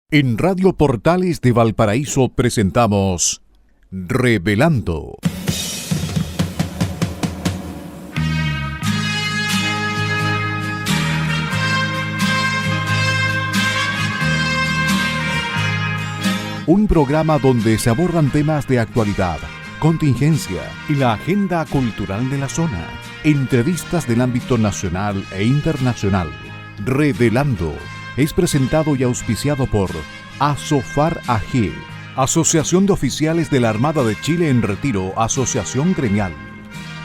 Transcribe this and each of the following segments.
En Radio Portales de Valparaíso presentamos Revelando. Un programa donde se abordan temas de actualidad, contingencia y la agenda cultural de la zona. Entrevistas del ámbito nacional e internacional. Revelando es presentado y auspiciado por Asofar AG, Asociación de Oficiales de la Armada de Chile en Retiro, Asociación Gremial.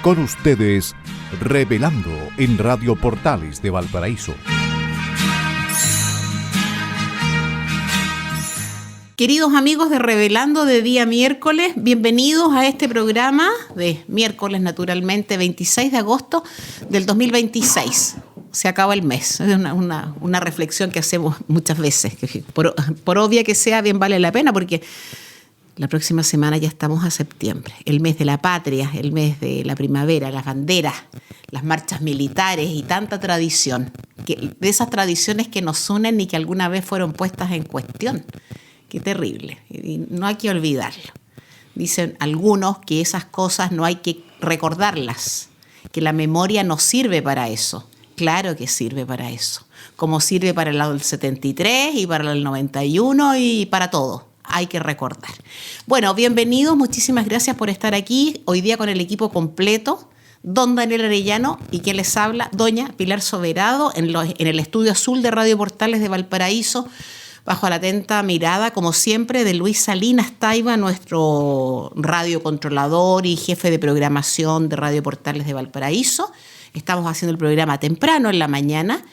Con ustedes, Revelando en Radio Portales de Valparaíso. Queridos amigos de Revelando de día miércoles, bienvenidos a este programa de miércoles, naturalmente, 26 de agosto del 2026. Se acaba el mes. Es una reflexión que hacemos muchas veces. Por obvia que sea, bien vale la pena, porque la próxima semana ya estamos a septiembre. El mes de la patria, el mes de la primavera, las banderas, las marchas militares y tanta tradición. De esas tradiciones que nos unen y que alguna vez fueron puestas en cuestión. Qué terrible. Y no hay que olvidarlo. Dicen algunos que esas cosas no hay que recordarlas, que la memoria no sirve para eso. Claro que sirve para eso, como sirve para el lado del 73 y para el 91 y para todo. Hay que recordar. Bueno, bienvenidos, muchísimas gracias por estar aquí. Hoy día con el equipo completo, don Daniel Arellano y quien les habla, doña Pilar Soberado, en el estudio azul de Radio Portales de Valparaíso, bajo la atenta mirada, como siempre, de Luis Salinas Taiba, nuestro radiocontrolador y jefe de programación de Radio Portales de Valparaíso. Estamos haciendo el programa temprano en la mañana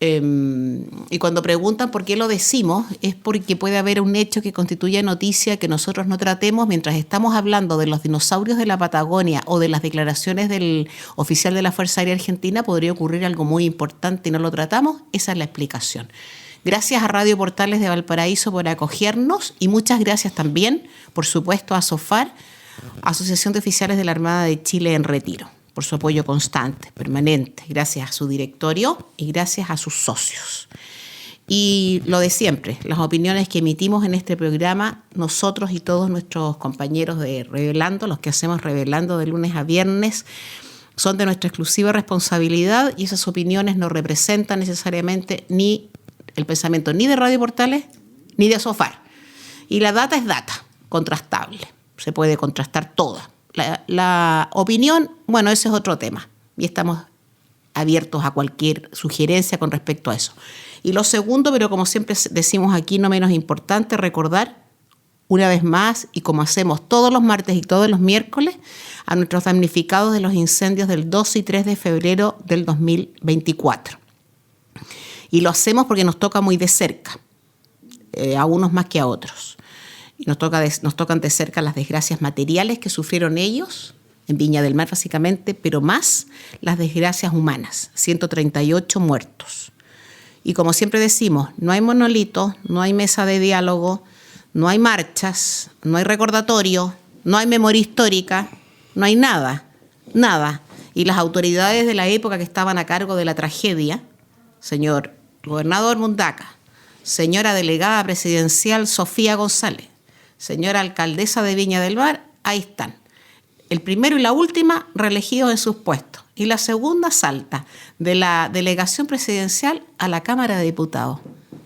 y cuando preguntan por qué lo decimos es porque puede haber un hecho que constituya noticia que nosotros no tratemos mientras estamos hablando de los dinosaurios de la Patagonia o de las declaraciones del oficial de la Fuerza Aérea Argentina. Podría ocurrir algo muy importante y no lo tratamos. Esa es la explicación. Gracias a Radio Portales de Valparaíso por acogernos y muchas gracias también, por supuesto, a ASOFAR, Asociación de Oficiales de la Armada de Chile en Retiro, por su apoyo constante, permanente, gracias a su directorio y gracias a sus socios. Y lo de siempre, las opiniones que emitimos en este programa, nosotros y todos nuestros compañeros de Revelando, los que hacemos Revelando de lunes a viernes, son de nuestra exclusiva responsabilidad y esas opiniones no representan necesariamente ni el pensamiento ni de Radio Portales ni de ASOFAR. Y la data es data, contrastable, se puede contrastar toda. La opinión, bueno, ese es otro tema y estamos abiertos a cualquier sugerencia con respecto a eso. Y lo segundo, pero como siempre decimos aquí, no menos importante, recordar una vez más y como hacemos todos los martes y todos los miércoles a nuestros damnificados de los incendios del 2 y 3 de febrero del 2024. Y lo hacemos porque nos toca muy de cerca, a unos más que a otros. Nos tocan de cerca las desgracias materiales que sufrieron ellos, en Viña del Mar básicamente, pero más las desgracias humanas, 138 muertos. Y como siempre decimos, no hay monolito, no hay mesa de diálogo, no hay marchas, no hay recordatorio, no hay memoria histórica, no hay nada. Y las autoridades de la época que estaban a cargo de la tragedia, señor gobernador Mundaca, señora delegada presidencial Sofía González, señora alcaldesa de Viña del Mar, ahí están. El primero y la última reelegidos en sus puestos. Y la segunda salta de la delegación presidencial a la Cámara de Diputados.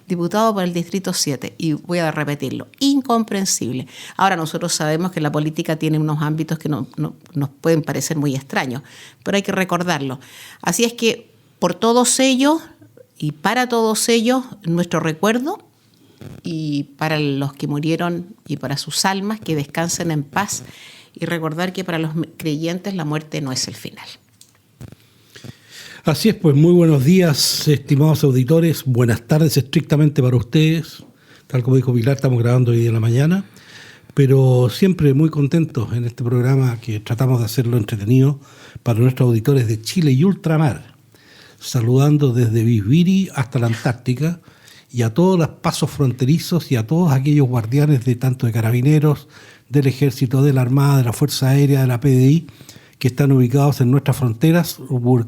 Diputado por el Distrito 7. Y voy a repetirlo, incomprensible. Ahora nosotros sabemos que la política tiene unos ámbitos que no nos pueden parecer muy extraños, pero hay que recordarlo. Así es que por todos ellos y para todos ellos, nuestro recuerdo, y para los que murieron y para sus almas, que descansen en paz y recordar que para los creyentes la muerte no es el final. Así es, pues muy buenos días, estimados auditores, buenas tardes estrictamente para ustedes. Tal como dijo Pilar, estamos grabando hoy día en la mañana, pero siempre muy contentos en este programa que tratamos de hacerlo entretenido para nuestros auditores de Chile y ultramar, saludando desde Bisbiri hasta la Antártica, y a todos los pasos fronterizos y a todos aquellos guardianes de tanto de carabineros, del ejército, de la Armada, de la Fuerza Aérea, de la PDI, que están ubicados en nuestras fronteras,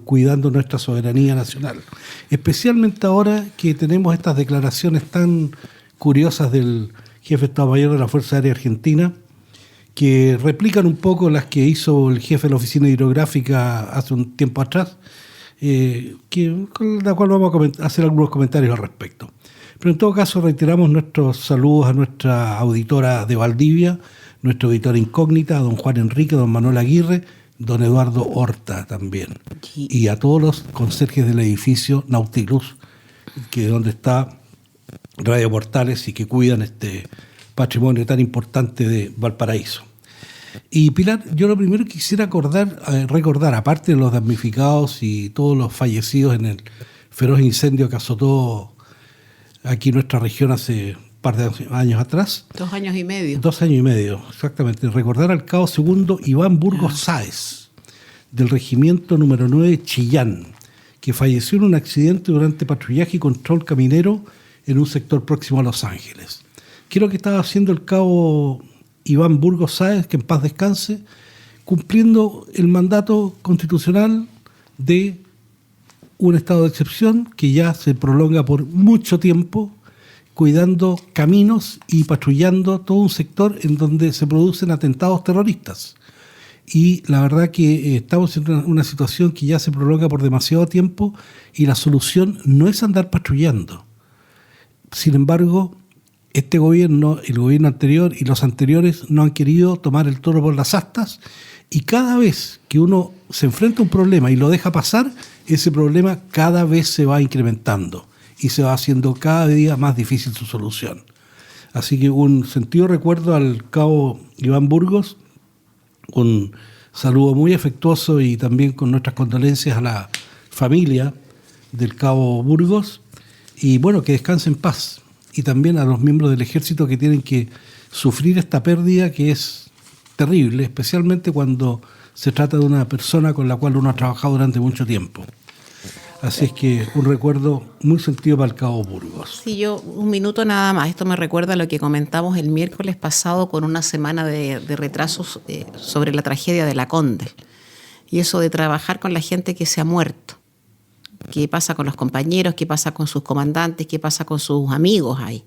cuidando nuestra soberanía nacional. Especialmente ahora que tenemos estas declaraciones tan curiosas del jefe de Estado Mayor de la Fuerza Aérea Argentina, que replican un poco las que hizo el jefe de la Oficina Hidrográfica hace un tiempo atrás, con la cual vamos a hacer algunos comentarios al respecto. Pero en todo caso reiteramos nuestros saludos a nuestra auditora de Valdivia, nuestra auditora incógnita, a don Juan Enrique, don Manuel Aguirre, don Eduardo Horta también, y a todos los conserjes del edificio Nautilus, que es donde está Radio Portales y que cuidan este patrimonio tan importante de Valparaíso. Y Pilar, yo lo primero que quisiera recordar, aparte de los damnificados y todos los fallecidos en el feroz incendio que azotó aquí nuestra región hace un par de años atrás. 2 años y medio. 2 años y medio, exactamente. Recordar al cabo segundo Iván Burgos Sáez, del regimiento número 9 Chillán, que falleció en un accidente durante patrullaje y control caminero en un sector próximo a Los Ángeles. ¿Qué es lo que estaba haciendo el cabo Iván Burgos Sáez, que en paz descanse, cumpliendo el mandato constitucional de un estado de excepción que ya se prolonga por mucho tiempo, cuidando caminos y patrullando todo un sector en donde se producen atentados terroristas? Y la verdad que estamos en una situación que ya se prolonga por demasiado tiempo y la solución no es andar patrullando. Sin embargo, este gobierno, el gobierno anterior y los anteriores no han querido tomar el toro por las astas, y cada vez que uno se enfrenta a un problema y lo deja pasar, ese problema cada vez se va incrementando y se va haciendo cada día más difícil su solución. Así que un sentido recuerdo al cabo Iván Burgos, un saludo muy afectuoso y también con nuestras condolencias a la familia del cabo Burgos, y bueno, que descanse en paz. Y también a los miembros del ejército que tienen que sufrir esta pérdida que es terrible, especialmente cuando se trata de una persona con la cual uno ha trabajado durante mucho tiempo. Así es que un recuerdo muy sentido para el cabo Burgos. Sí, yo un minuto nada más. Esto me recuerda a lo que comentamos el miércoles pasado con una semana de retrasos sobre la tragedia de la Condel. Y eso de trabajar con la gente que se ha muerto. ¿Qué pasa con los compañeros? ¿Qué pasa con sus comandantes? ¿Qué pasa con sus amigos ahí?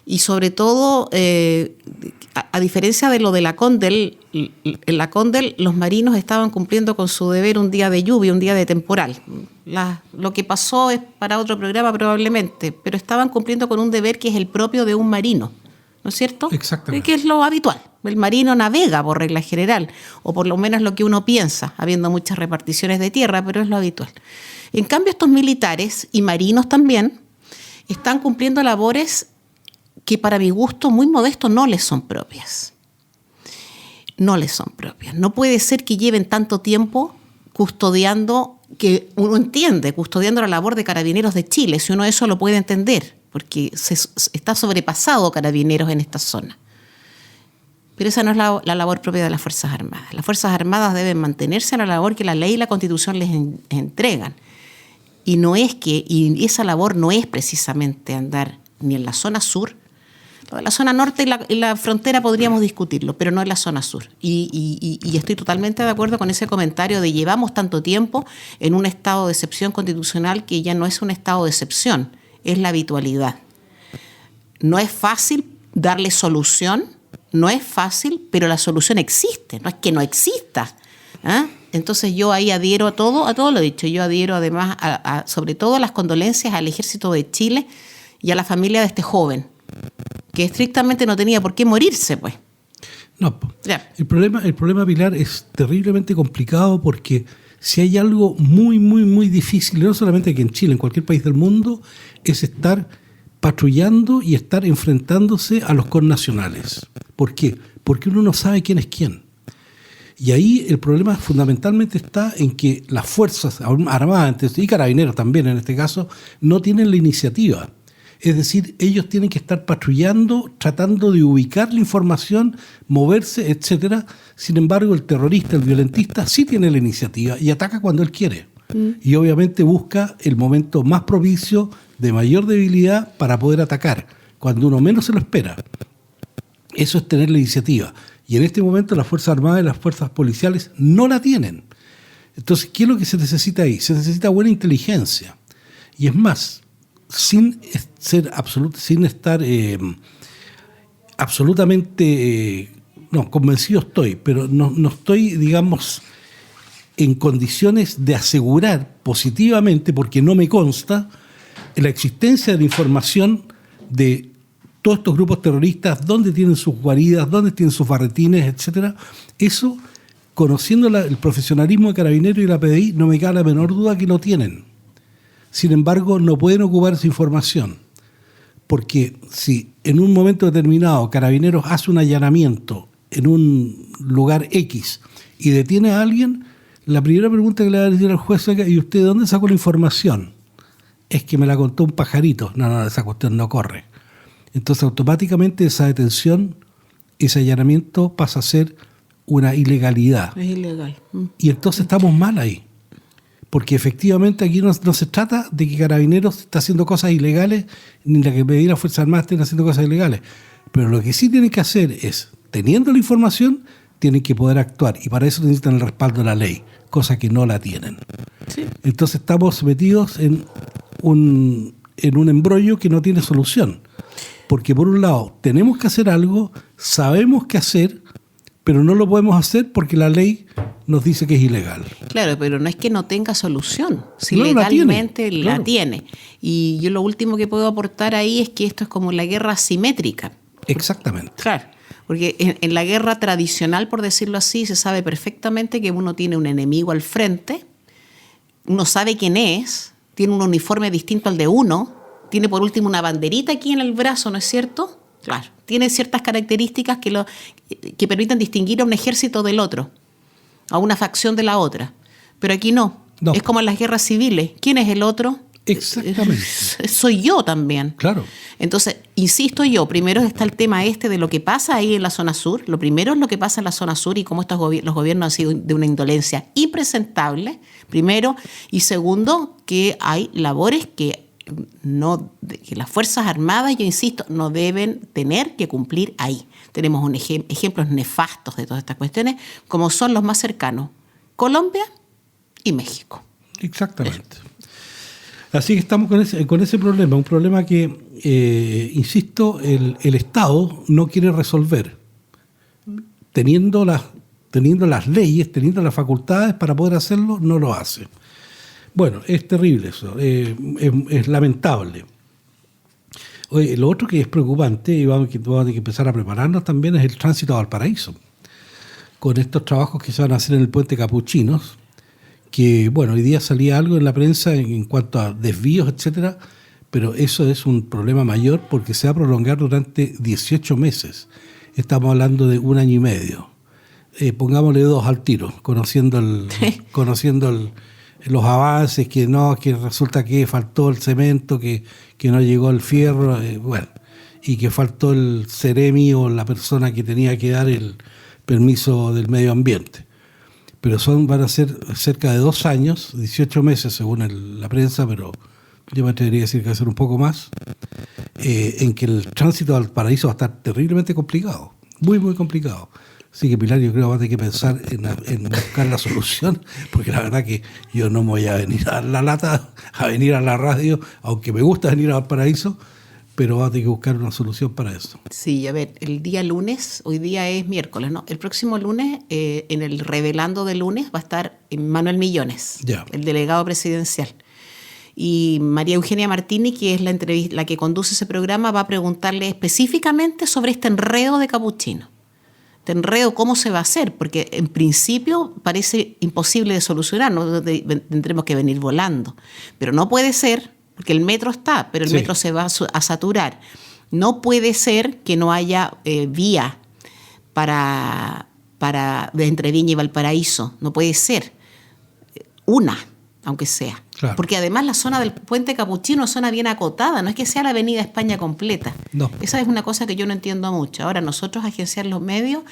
Y sobre todo, a diferencia de lo de la Condel, en la Condel los marinos estaban cumpliendo con su deber un día de lluvia, un día de temporal. Lo que pasó es para otro programa probablemente, pero estaban cumpliendo con un deber que es el propio de un marino, ¿no es cierto? Exactamente. Que es lo habitual. El marino navega por regla general, o por lo menos lo que uno piensa, habiendo muchas reparticiones de tierra, pero es lo habitual. En cambio, estos militares y marinos también están cumpliendo labores que para mi gusto muy modesto no les son propias. No les son propias. No puede ser que lleven tanto tiempo custodiando, que uno entiende, custodiando la labor de Carabineros de Chile, si uno eso lo puede entender, porque está sobrepasado Carabineros en esta zona. Pero esa no es la labor propia de las Fuerzas Armadas. Las Fuerzas Armadas deben mantenerse en la labor que la ley y la Constitución les entregan. Y esa labor no es precisamente andar ni en la zona sur. Lo de la zona norte y la frontera podríamos discutirlo, pero no en la zona sur. Y estoy totalmente de acuerdo con ese comentario de llevamos tanto tiempo en un estado de excepción constitucional que ya no es un estado de excepción, es la habitualidad. No es fácil darle solución, no es fácil, pero la solución existe, no es que no exista. ¿Ah? Entonces yo ahí adhiero a todo lo dicho. Yo adhiero además sobre todo a las condolencias al Ejército de Chile y a la familia de este joven, que estrictamente no tenía por qué morirse, pues. No, el problema, Pilar, es terriblemente complicado porque si hay algo muy, muy, muy difícil, no solamente aquí en Chile, en cualquier país del mundo, es estar patrullando y estar enfrentándose a los connacionales. ¿Por qué? Porque uno no sabe quién es quién. Y ahí el problema fundamentalmente está en que las Fuerzas Armadas, y Carabineros también en este caso, no tienen la iniciativa. Es decir, ellos tienen que estar patrullando, tratando de ubicar la información, moverse, etcétera. Sin embargo, el terrorista, el violentista, sí tiene la iniciativa y ataca cuando él quiere. Y obviamente busca el momento más propicio, de mayor debilidad, para poder atacar, cuando uno menos se lo espera. Eso es tener la iniciativa. Y en este momento las Fuerzas Armadas y las fuerzas policiales no la tienen. Entonces, ¿qué es lo que se necesita ahí? Se necesita buena inteligencia. Y es más, sin estar absolutamente convencido estoy, pero no estoy, digamos, en condiciones de asegurar positivamente, porque no me consta, la existencia de la información de todos estos grupos terroristas, dónde tienen sus guaridas, dónde tienen sus barretines, etcétera. Eso, conociendo el profesionalismo de Carabineros y la PDI, no me cabe la menor duda que lo tienen. Sin embargo, no pueden ocupar esa información, porque si en un momento determinado Carabineros hace un allanamiento en un lugar X y detiene a alguien, la primera pregunta que le va a decir al juez es: ¿y usted de dónde sacó la información? Es que me la contó un pajarito. No, esa cuestión no corre. Entonces automáticamente esa detención, ese allanamiento pasa a ser una ilegalidad. Es ilegal. Y entonces estamos mal ahí. Porque efectivamente aquí no se trata de que Carabineros está haciendo cosas ilegales, ni la que pedir a Fuerzas Armadas estén haciendo cosas ilegales. Pero lo que sí tienen que hacer es, teniendo la información, tienen que poder actuar. Y para eso necesitan el respaldo de la ley, cosa que no la tienen. Sí. Entonces estamos metidos en un embrollo que no tiene solución. Porque por un lado tenemos que hacer algo, sabemos qué hacer, pero no lo podemos hacer porque la ley nos dice que es ilegal. Claro, pero no es que no tenga solución, si No, legalmente la tiene. Y yo lo último que puedo aportar ahí es que esto es como la guerra asimétrica. Exactamente. Claro, porque en la guerra tradicional, por decirlo así, se sabe perfectamente que uno tiene un enemigo al frente, uno sabe quién es, tiene un uniforme distinto al de uno, tiene por último una banderita aquí en el brazo, ¿no es cierto? Claro, tiene ciertas características que permiten distinguir a un ejército del otro, a una facción de la otra. Pero aquí no. Es como en las guerras civiles. ¿Quién es el otro? Exactamente. Soy yo también. Claro. Entonces, insisto yo, primero está el tema de lo que pasa ahí en la zona sur. Lo primero es lo que pasa en la zona sur y cómo los gobiernos han sido de una indolencia impresentable, primero. Y segundo, que hay labores que las Fuerzas Armadas, yo insisto, no deben tener que cumplir ahí. Tenemos ejemplos nefastos de todas estas cuestiones, como son los más cercanos: Colombia y México. Exactamente. Así que estamos con ese problema, un problema que, insisto, el Estado no quiere resolver, teniendo las leyes, teniendo las facultades para poder hacerlo, no lo hace. Bueno, es terrible eso, es lamentable. Oye, lo otro que es preocupante, y vamos a tener que empezar a prepararnos también, es el tránsito a Valparaíso, con estos trabajos que se van a hacer en el puente Capuchinos, que, bueno, hoy día salía algo en la prensa en cuanto a desvíos, etcétera, pero eso es un problema mayor porque se va a prolongar durante 18 meses. Estamos hablando de 1 año y medio. Pongámosle 2 al tiro, conociendo los avances, que resulta que faltó el cemento, que no llegó el fierro, y que faltó el Ceremi o la persona que tenía que dar el permiso del medio ambiente. Pero van a ser cerca de 2 años, 18 meses según la prensa, pero yo me atrevería a decir que va a ser un poco más, en que el tránsito al paraíso va a estar terriblemente complicado, muy, muy complicado. Así que, Pilar, yo creo que va a tener que pensar en buscar la solución, porque la verdad que yo no me voy a venir a dar la lata, a venir a la radio, aunque me gusta venir a Valparaíso, pero va a tener que buscar una solución para eso. Sí, a ver, el día lunes, hoy día es miércoles, ¿no? El próximo lunes, en el Revelando de lunes, va a estar Manuel Millones, el delegado presidencial. Y María Eugenia Martini, que es la que conduce ese programa, va a preguntarle específicamente sobre este enredo de Capuchino. Este enredo, ¿cómo se va a hacer? Porque en principio parece imposible de solucionar, ¿no? Tendremos que venir volando. Pero no puede ser, porque el metro está, pero el metro se va a saturar. No puede ser que no haya vía de entre Viña y Valparaíso. No puede ser. Una, aunque sea. Claro. Porque además la zona del puente Capuchino es zona bien acotada, no es que sea la avenida España completa. No. Esa es una cosa que yo no entiendo mucho. Ahora, nosotros, agenciar los medios,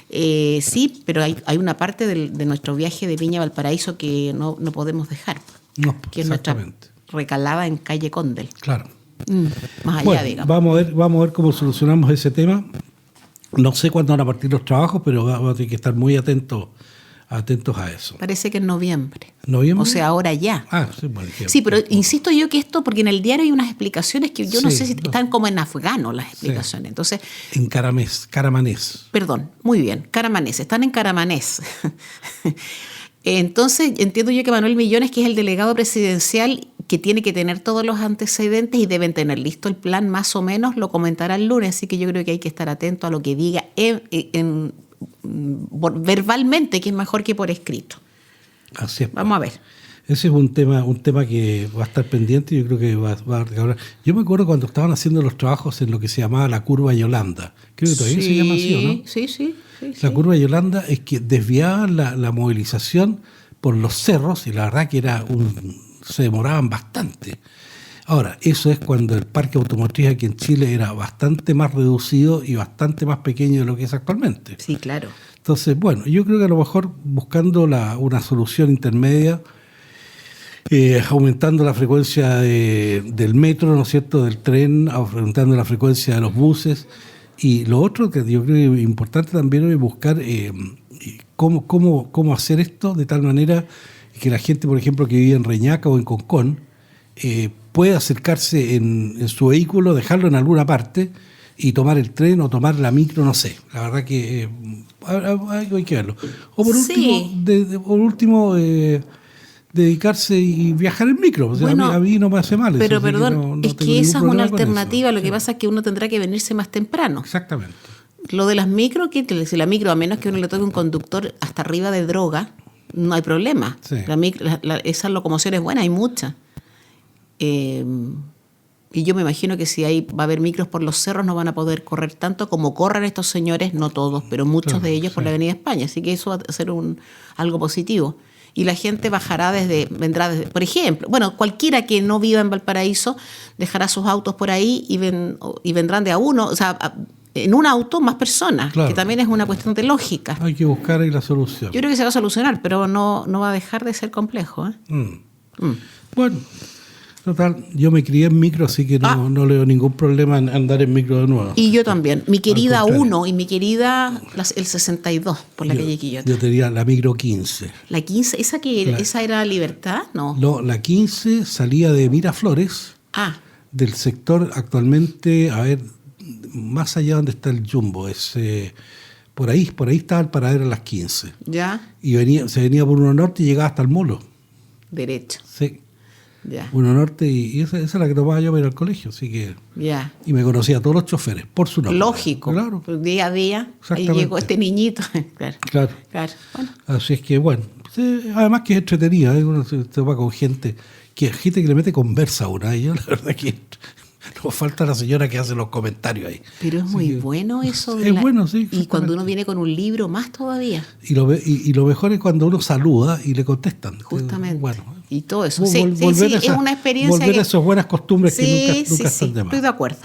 sí, pero hay una parte de nuestro viaje de Viña a Valparaíso que no podemos dejar. No, que es nuestra recalada en calle Condel. Claro. Más allá, digamos. Vamos a ver cómo solucionamos ese tema. No sé cuándo van a partir los trabajos, pero vamos a tener que estar muy atentos atentos a eso. Parece que en noviembre. ¿Noviembre? O sea, ahora ya. Sí, bueno, sí, pero insisto yo que esto, porque en el diario hay unas explicaciones que yo no Sí, sé si no. están como en afgano las explicaciones. Sí. Entonces, En Caramanés. perdón, muy bien, Caramanés, están en Caramanés. Entonces, entiendo yo que Manuel Millones, que es el delegado presidencial, que tiene que tener todos los antecedentes y deben tener listo el plan más o menos, lo comentará el lunes, así que yo creo que hay que estar atento a lo que diga verbalmente, que es mejor que por escrito. Así es. Vamos a ver. Ese es un tema que va a estar pendiente y yo creo que va a hablar. Yo me acuerdo cuando estaban haciendo los trabajos en lo que se llamaba la curva Yolanda. Creo que todavía se llama así, ¿o no? Sí. La curva Yolanda es que desviaban la movilización por los cerros y la verdad que se demoraban bastante. Ahora, eso es cuando el parque automotriz aquí en Chile era bastante más reducido y bastante más pequeño de lo que es actualmente. Sí, claro. Entonces, bueno, yo creo que a lo mejor buscando una solución intermedia, aumentando la frecuencia del metro, ¿no es cierto?, del tren, aumentando la frecuencia de los buses. Y lo otro que yo creo que es importante también es buscar cómo hacer esto de tal manera que la gente, por ejemplo, que vive en Reñaca o en Concón, pueda acercarse en su vehículo, dejarlo en alguna parte y tomar el tren o tomar la micro, no sé. La verdad que hay que verlo. O por último, dedicarse y viajar en micro. O sea, bueno, a mí no me hace mal. Pero eso, perdón, no es tengo que esa es ningún una problema con alternativa. eso. Lo que pasa es que uno tendrá que venirse más temprano. Exactamente. Lo de las micro, que si la micro, a menos que uno le toque un conductor hasta arriba de droga, no hay problema. Sí. Esa locomoción es buena, hay muchas. Y yo me imagino que si va a haber micros por los cerros no van a poder correr tanto como corren estos señores, no todos, pero muchos de ellos por la Avenida España. Así que eso va a ser algo positivo. Y la gente vendrá desde, por ejemplo, cualquiera que no viva en Valparaíso dejará sus autos por ahí y vendrán de a uno, o sea, en un auto más personas, claro, que también es una cuestión de lógica. Hay que buscar ahí la solución. Yo creo que se va a solucionar, pero no va a dejar de ser complejo. Bueno, total, yo me crié en micro, así que no leo ningún problema en andar en micro de nuevo. Y yo también. Mi querida 1 y mi querida el 62 por la calle Quillota. Yo tenía la micro 15. La 15, ¿esa era Libertad? No, la 15 salía de Miraflores, del sector actualmente, más allá donde está el Jumbo, por ahí estaba el paradero a las 15. ¿Ya? Y se venía por 1 Norte y llegaba hasta el Molo. Derecho. Sí. Ya. 1 Norte y esa es la que tomaba yo para ir al colegio, así que... Ya. Y me conocía a todos los choferes, por su nombre. Lógico. Claro. Pues día a día, ahí llegó este niñito. Claro. Bueno. Así es que, bueno, además que es entretenida, uno se va con gente que le mete conversa a una. Y yo la verdad que nos falta la señora que hace los comentarios ahí. Pero es muy bueno eso. Es bueno, sí. Y cuando uno viene con un libro, más todavía. Y lo mejor es cuando uno saluda y le contestan. Justamente. Bueno, y todo eso. Sí, es una experiencia. Volver a esas buenas costumbres que nunca están de más. Estoy de acuerdo.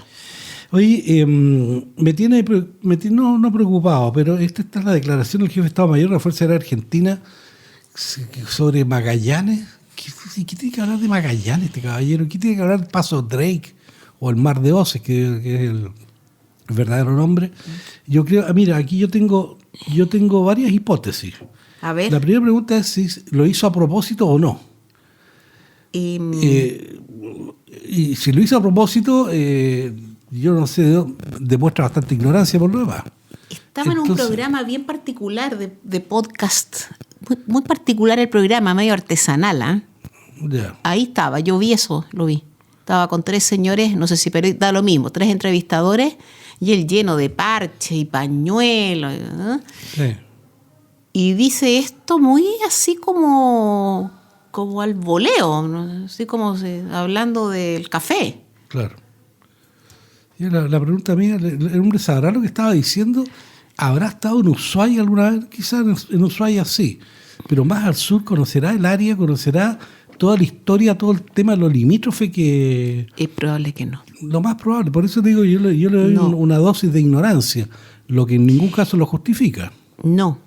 Oye, me tiene no preocupado, pero esta es la declaración del jefe de Estado Mayor de la Fuerza Aérea Argentina sobre Magallanes. ¿Qué tiene que hablar de Magallanes este caballero? ¿Qué tiene que hablar del Paso Drake o el Mar de Oces, que es el verdadero nombre? Yo creo, mira, aquí yo tengo varias hipótesis. A ver. La primera pregunta es si lo hizo a propósito o no. Y si lo hizo a propósito, yo no sé, demuestra bastante ignorancia por lo demás. Estaba en un programa bien particular de podcast, muy particular el programa, medio artesanal. Yeah. Ahí estaba, yo vi eso, lo vi. Estaba con 3 señores, no sé si, pero da lo mismo, 3 entrevistadores y él lleno de parche y pañuelos. Sí. Y dice esto muy así como al voleo, ¿no? Así como hablando del café. Claro. Y la pregunta mía, ¿el hombre sabrá lo que estaba diciendo? ¿Habrá estado en Ushuaia alguna vez? Quizás en Ushuaia sí, pero más al sur conocerá el área, conocerá toda la historia, todo el tema de lo limítrofe que... Es probable que no. Lo más probable, por eso digo, yo le doy una dosis de ignorancia, lo que en ningún caso lo justifica. No,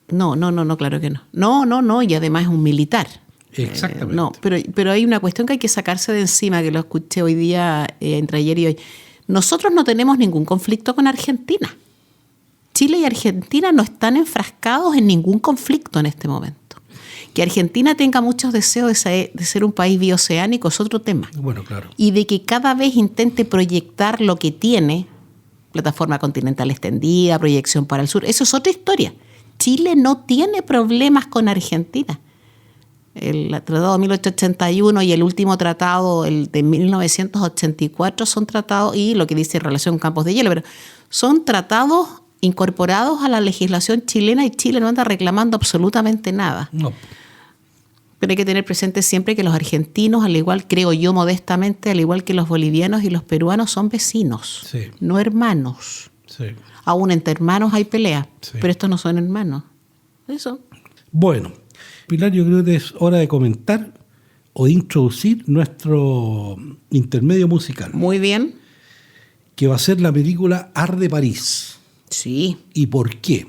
claro que no. No, y además es un militar. Exactamente. No, pero hay una cuestión que hay que sacarse de encima, que lo escuché hoy día, entre ayer y hoy. Nosotros no tenemos ningún conflicto con Argentina. Chile y Argentina no están enfrascados en ningún conflicto en este momento. Que Argentina tenga muchos deseos de ser un país bioceánico es otro tema. Bueno, claro. Y de que cada vez intente proyectar lo que tiene, plataforma continental extendida, proyección para el sur, eso es otra historia. Chile no tiene problemas con Argentina. El tratado de 1881 y el último tratado, el de 1984, son tratados, y lo que dice en relación con campos de hielo, pero son tratados incorporados a la legislación chilena y Chile no anda reclamando absolutamente nada. No. Pero hay que tener presente siempre que los argentinos, al igual, creo yo modestamente, al igual que los bolivianos y los peruanos, son vecinos, Sí. no hermanos. Sí. Aún entre hermanos hay pelea, Sí. pero estos no son hermanos. Eso. Bueno, Pilar, yo creo que es hora de comentar o de introducir nuestro intermedio musical, Muy bien. que va a ser la película Arde París. Sí. ¿Y por qué?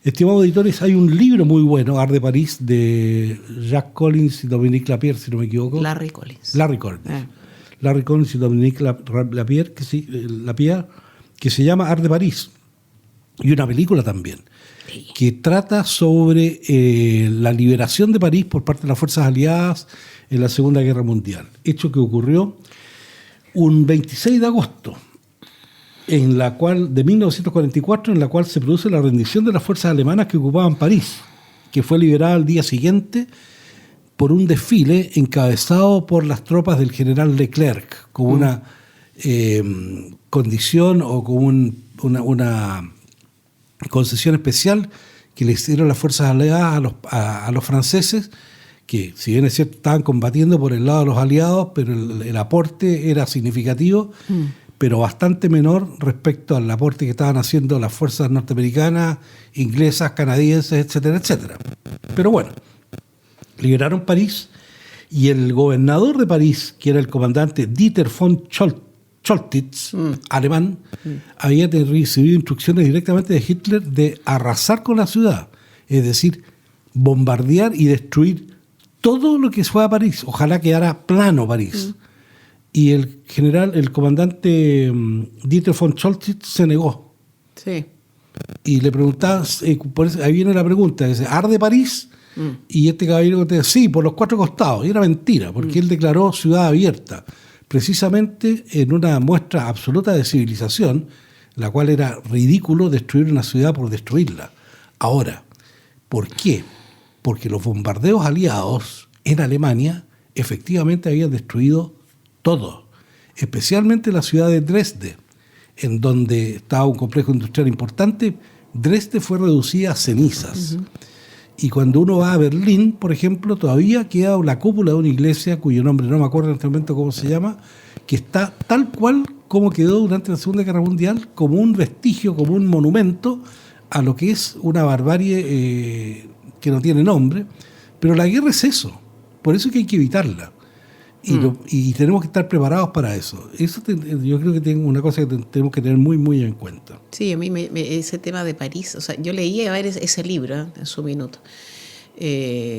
Estimados auditores, hay un libro muy bueno, Arde París, de Jacques Collins y Dominique Lapierre, si no me equivoco. Larry Collins. Larry Collins y Dominique Lapierre, que se llama Arde París. Y una película también, Sí. que trata sobre la liberación de París por parte de las fuerzas aliadas en la Segunda Guerra Mundial. Hecho que ocurrió un 26 de agosto de 1944, en la cual se produce la rendición de las fuerzas alemanas que ocupaban París, que fue liberada al día siguiente por un desfile encabezado por las tropas del general Leclerc, como una condición o como una concesión especial que le hicieron las fuerzas aliadas a los franceses, que si bien es cierto estaban combatiendo por el lado de los aliados, pero el aporte era significativo, pero bastante menor respecto al aporte que estaban haciendo las fuerzas norteamericanas, inglesas, canadienses, etcétera, etcétera. Pero bueno, liberaron París y el gobernador de París, que era el comandante Dieter von Choltitz, alemán, había recibido instrucciones directamente de Hitler de arrasar con la ciudad, es decir, bombardear y destruir todo lo que fue a París. Ojalá quedara plano París. Y el comandante Dieter von Choltitz se negó. Sí. Y le preguntaba, ahí viene la pregunta, dice, ¿arde París? Y este caballero contesta, sí, por los 4 costados. Y era mentira, porque él declaró ciudad abierta, precisamente en una muestra absoluta de civilización, la cual era ridículo destruir una ciudad por destruirla. Ahora, ¿por qué? Porque los bombardeos aliados en Alemania efectivamente habían destruido todo, especialmente la ciudad de Dresde, en donde estaba un complejo industrial importante. Dresde fue reducida a cenizas. Y cuando uno va a Berlín, por ejemplo, todavía queda la cúpula de una iglesia, cuyo nombre no me acuerdo en este momento cómo se llama, que está tal cual como quedó durante la Segunda Guerra Mundial, como un vestigio, como un monumento a lo que es una barbarie que no tiene nombre. Pero la guerra es eso, por eso es que hay que evitarla. Y tenemos que estar preparados para eso. Eso yo creo que es una cosa que tenemos que tener muy, muy en cuenta. Sí, a mí ese tema de París, o sea, yo leí a ver ese libro en su minuto.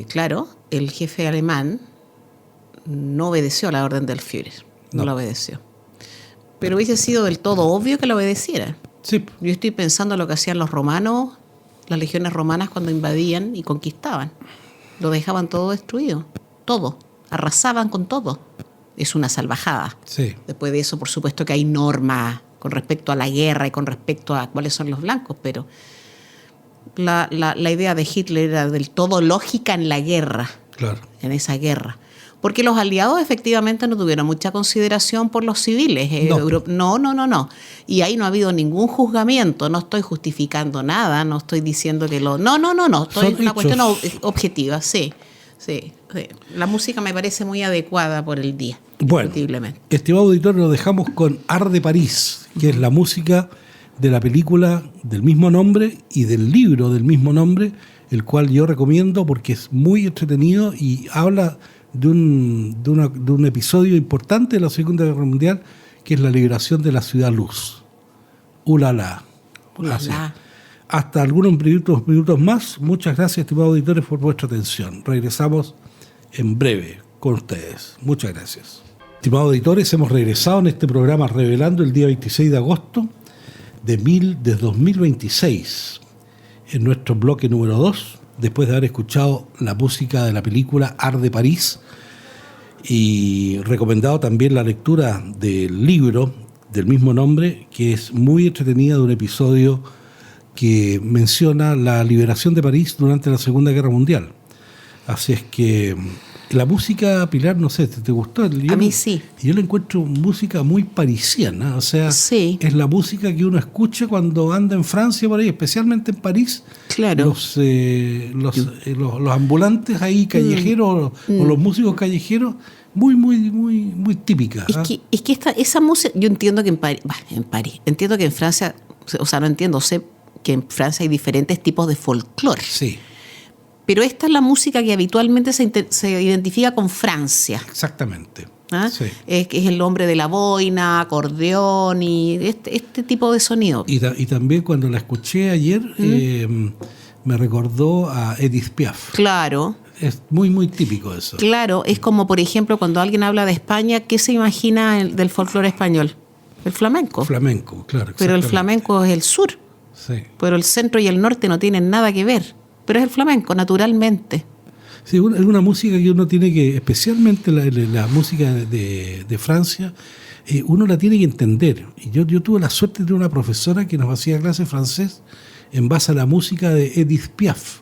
Claro, el jefe alemán no obedeció a la orden del Führer, no la obedeció. Pero hubiese sido del todo obvio que la obedeciera. Sí. Yo estoy pensando en lo que hacían los romanos, las legiones romanas cuando invadían y conquistaban. Lo dejaban todo destruido, todo. Arrasaban con todo. Es una salvajada. Sí. Después de eso, por supuesto que hay normas con respecto a la guerra y con respecto a cuáles son los blancos, pero la idea de Hitler era del todo lógica en la guerra, Claro. en esa guerra. Porque los aliados efectivamente no tuvieron mucha consideración por los civiles. No. Y ahí no ha habido ningún juzgamiento. No estoy justificando nada, no estoy diciendo que lo... No. Estoy Son una hechos. cuestión objetiva, sí. La música me parece muy adecuada por el día, Bueno, indiscutiblemente. estimado auditor, nos dejamos con Arde París, que es la música de la película del mismo nombre y del libro del mismo nombre, el cual yo recomiendo porque es muy entretenido y habla de un episodio importante de la Segunda Guerra Mundial, que es la liberación de la ciudad luz. ¡Ulala! Así. Hasta algunos minutos más. Muchas gracias, estimados auditores, por vuestra atención. Regresamos en breve con ustedes. Muchas gracias. Estimados auditores, hemos regresado en este programa Revelando el día 26 de agosto de 2026, en nuestro bloque número 2, después de haber escuchado la música de la película Art de París y recomendado también la lectura del libro del mismo nombre, que es muy entretenida, de un episodio que menciona la liberación de París durante la Segunda Guerra Mundial. Así es que la música, Pilar, no sé, ¿te gustó? A mí sí. Yo le encuentro música muy parisiana, o sea, sí. Es la música que uno escucha cuando anda en Francia, por ahí, especialmente en París. Claro. Los ambulantes ahí callejeros o los músicos callejeros, muy típica. Es que esa música, yo entiendo que entiendo que en Francia, o sea, no entiendo, sé que en Francia hay diferentes tipos de folclore. Sí. Pero esta es la música que habitualmente se identifica con Francia. Exactamente. ¿Ah? Sí. Es el hombre de la boina, acordeón y este tipo de sonido. Y también cuando la escuché ayer, me recordó a Edith Piaf. Claro. Es muy típico eso. Claro, es como, por ejemplo, cuando alguien habla de España, ¿qué se imagina del folclore español? El flamenco. Flamenco, claro. Pero el flamenco es el sur. Sí. Pero el centro y el norte no tienen nada que ver. Pero es el flamenco, naturalmente. Sí, es una música que uno tiene que, especialmente la música de Francia, uno la tiene que entender. Y yo tuve la suerte de tener una profesora que nos hacía clase de francés en base a la música de Edith Piaf.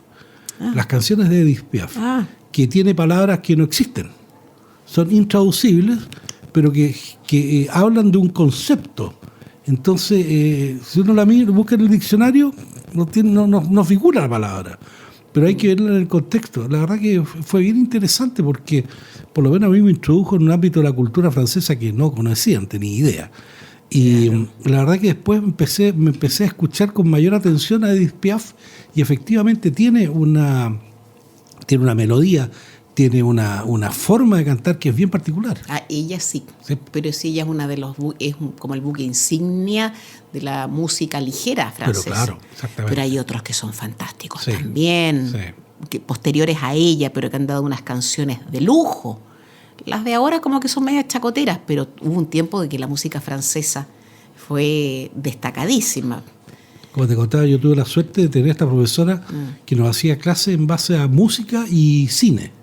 Las canciones de Edith Piaf, que tiene palabras que no existen. Son intraducibles, pero que hablan de un concepto. Entonces, si uno la busca en el diccionario, no figura la palabra, pero hay que verla en el contexto. La verdad que fue bien interesante porque por lo menos a mí me introdujo en un ámbito de la cultura francesa que no conocía, no tenía idea. Y la verdad que después me empecé a escuchar con mayor atención a Edith Piaf, y efectivamente tiene una melodía, tiene una forma de cantar que es bien particular. Ella sí, pero sí, ella es una de como el buque insignia de la música ligera francesa. Pero claro, exactamente. Pero hay otros que son fantásticos también, que posteriores a ella, pero que han dado unas canciones de lujo. Las de ahora como que son medias chacoteras, pero hubo un tiempo de que la música francesa fue destacadísima. Como te contaba, yo tuve la suerte de tener esta profesora que nos hacía clases en base a música y cine.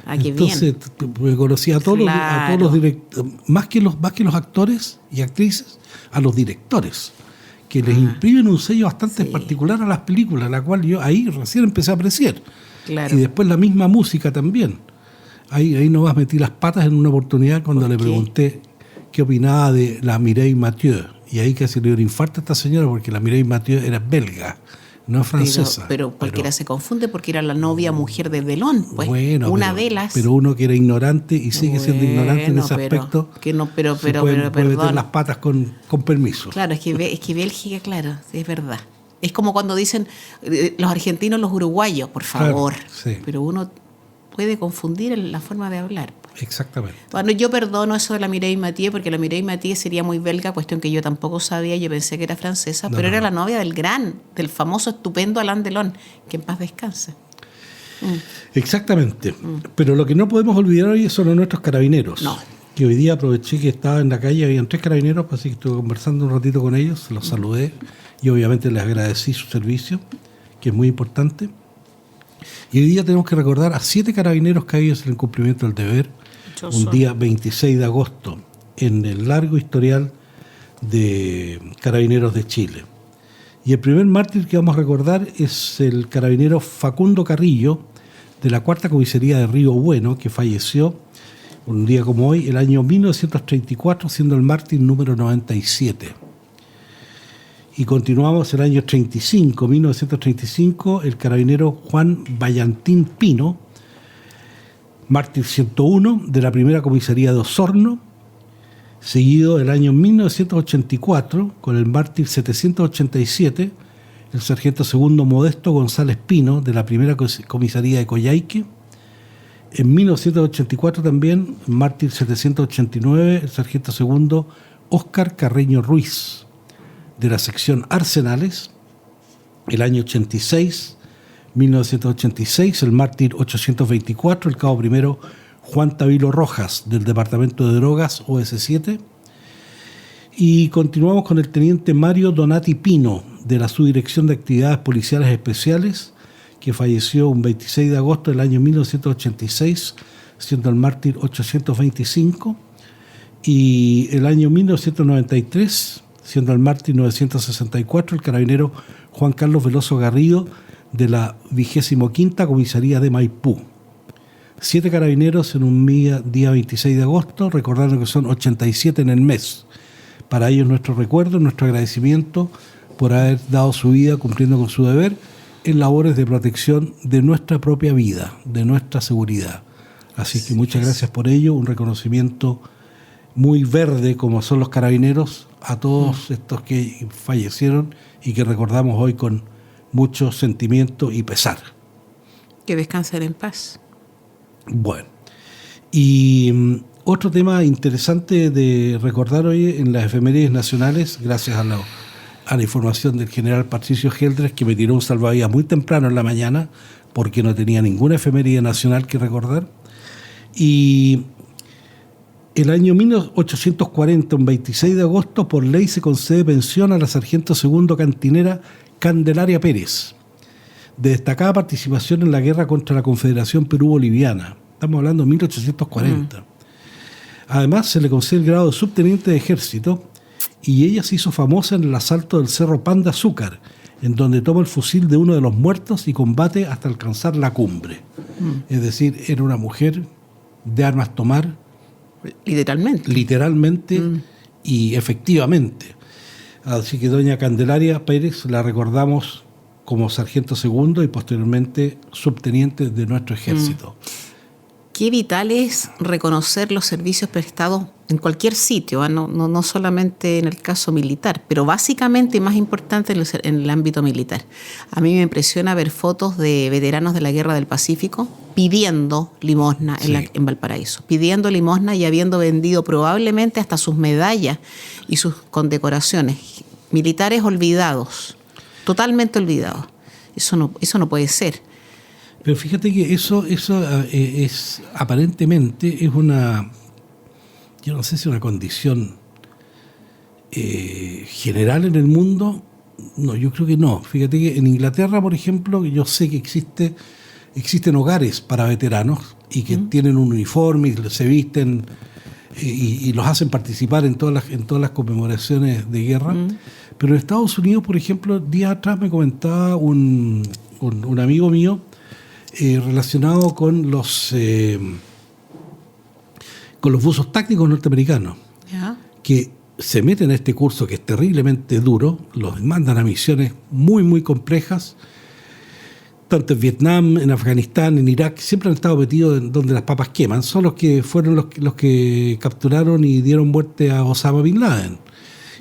Entonces me conocía a todos los directores, más que los actores y actrices, a los directores, que les imprimen un sello bastante particular a las películas, la cual yo ahí recién empecé a apreciar. Claro. Y después la misma música también. Ahí nomás metí las patas en una oportunidad cuando le pregunté qué opinaba de la Mireille Mathieu. Y ahí casi le dio un infarto a esta señora, porque la Mireille Mathieu era belga, no francesa. Pero cualquiera se confunde porque era la novia mujer de Delon, pues. Bueno, de las. Pero uno que era ignorante y sigue siendo ignorante en ese aspecto. Pero puede meter las patas con permiso. Claro, es que Bélgica, claro, es verdad. Es como cuando dicen los argentinos, los uruguayos, por favor. Claro, sí. Pero uno puede confundir la forma de hablar. Exactamente. Bueno, yo perdono eso de la Mireille Mathieu, porque la Mireille Mathieu sería muy belga, cuestión que yo tampoco sabía, yo pensé que era francesa, pero era la novia del famoso, estupendo Alain Delon, que en paz descanse. Exactamente. Pero lo que no podemos olvidar hoy son nuestros carabineros. No. Que hoy día aproveché que estaba en la calle, habían 3 carabineros, así que estuve conversando un ratito con ellos, los saludé y obviamente les agradecí su servicio, que es muy importante. Y hoy día tenemos que recordar a 7 carabineros caídos en el cumplimiento del deber, día 26 de agosto, en el largo historial de Carabineros de Chile. Y el primer mártir que vamos a recordar es el carabinero Facundo Carrillo, de la 4ª Comisaría de Río Bueno, que falleció un día como hoy, el año 1934, siendo el mártir número 97. Y continuamos el año 1935, el carabinero Juan Vallantín Pino, mártir 101 de la 1ª Comisaría de Osorno, seguido el año 1984 con el mártir 787, el sargento segundo Modesto González Pino de la 1ª Comisaría de Coyhaique. En 1984 también, mártir 789, el sargento segundo Óscar Carreño Ruiz de la sección Arsenales. El año 1986, el mártir 824, el cabo primero Juan Tavilo Rojas, del Departamento de Drogas OS7. Y continuamos con el teniente Mario Donati Pino, de la Subdirección de Actividades Policiales Especiales, que falleció un 26 de agosto del año 1986, siendo el mártir 825, y el año 1993, siendo el mártir 964, el carabinero Juan Carlos Veloso Garrido, de la 25ª Comisaría de Maipú. 7 carabineros en un día 26 de agosto, recordando que son 87 en el mes. Para ellos nuestro recuerdo, nuestro agradecimiento por haber dado su vida cumpliendo con su deber en labores de protección de nuestra propia vida, de nuestra seguridad. Así que muchas gracias por ello, un reconocimiento muy verde como son los carabineros a todos estos que fallecieron y que recordamos hoy con mucho sentimiento y pesar. Que descansen en paz. Bueno, y otro tema interesante de recordar hoy en las efemérides nacionales, gracias a la información del general Patricio Geldres, que me tiró un salvavidas muy temprano en la mañana, porque no tenía ninguna efeméride nacional que recordar. Y el año 1840, un 26 de agosto, por ley se concede pensión a la sargento segundo cantinera Candelaria Pérez, de destacada participación en la guerra contra la Confederación Perú-Boliviana. Estamos hablando de 1840. Además, se le concede el grado de subteniente de ejército y ella se hizo famosa en el asalto del Cerro Pan de Azúcar, en donde toma el fusil de uno de los muertos y combate hasta alcanzar la cumbre. Es decir, era una mujer de armas tomar. Literalmente y efectivamente. Así que doña Candelaria Pérez la recordamos como sargento segundo y posteriormente subteniente de nuestro ejército. Qué vital es reconocer los servicios prestados en cualquier sitio, no solamente en el caso militar, pero básicamente y más importante en el ámbito militar. A mí me impresiona ver fotos de veteranos de la Guerra del Pacífico pidiendo limosna en Valparaíso, pidiendo limosna y habiendo vendido probablemente hasta sus medallas y sus condecoraciones. Militares olvidados, totalmente olvidados. Eso no puede ser. Pero fíjate que eso es aparentemente es una, yo no sé si una condición general en el mundo. No, yo creo que no. Fíjate que en Inglaterra, por ejemplo, yo sé que existen hogares para veteranos y que tienen un uniforme y se visten y los hacen participar en todas las conmemoraciones de guerra. Pero en Estados Unidos, por ejemplo, días atrás me comentaba un amigo mío relacionado con los buzos tácticos norteamericanos, que se meten a este curso que es terriblemente duro, los mandan a misiones muy, muy complejas, tanto en Vietnam, en Afganistán, en Irak, siempre han estado metidos en donde las papas queman. Son los que fueron los que capturaron y dieron muerte a Osama Bin Laden.